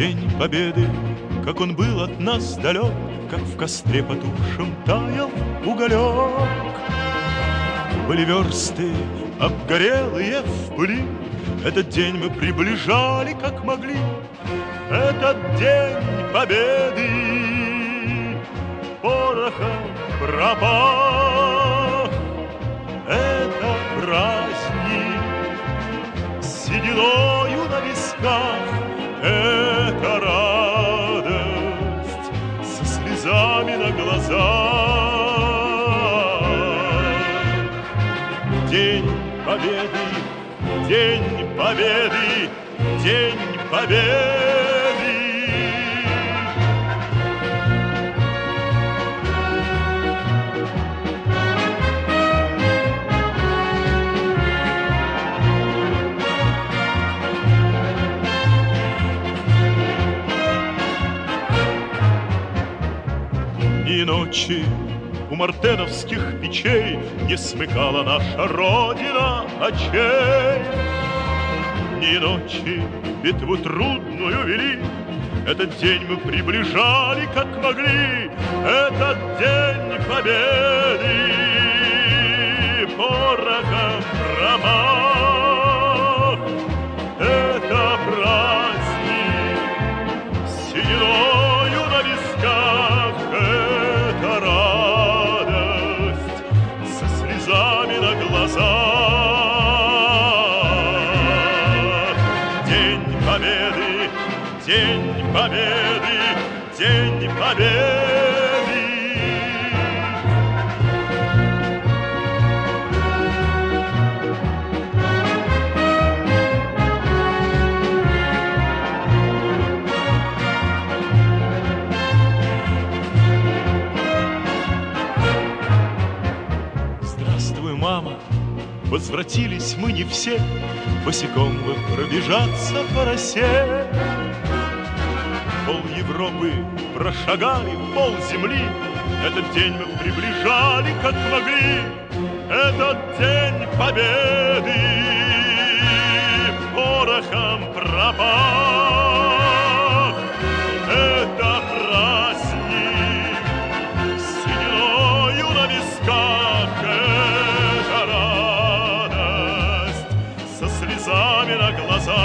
День Победы, как он был от нас далек, как в костре потухшем таял уголек. Были версты, обгорелые в пыли, этот день мы приближали, как могли. Этот день Победы порохом пропах. Это праздник с сединою на висках. Это радость со слезами на глазах. День Победы, День Победы, День Победы. И ночи у мартеновских печей не смыкала наша Родина очей. Ни ночи битву трудную вели, этот день мы приближали, как могли. Этот день Победы порохом промах. Это праздник с сединою на висках. Это радость со слезами на глазах. День Победы, День Победы, День Победы. Здравствуй, мама, возвратились мы не все, босиком бы пробежаться по росе. Пол Европы прошагали, пол земли, этот день мы приближали, как могли. Этот день Победы порохом пропах. Это праздник с сединою на висках. Это радость со слезами на глазах.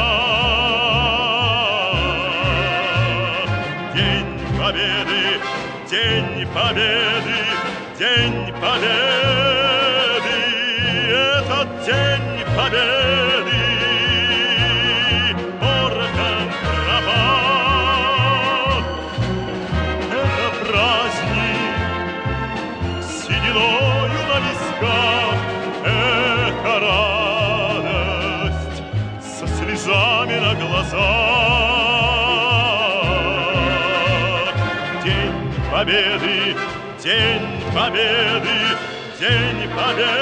День Победы, День Победы, День Победы. Этот День Победы порохом пропах. Это праздник с сединою на висках. Это радость со слезами на глазах. День Победы, День Победы, День Победы.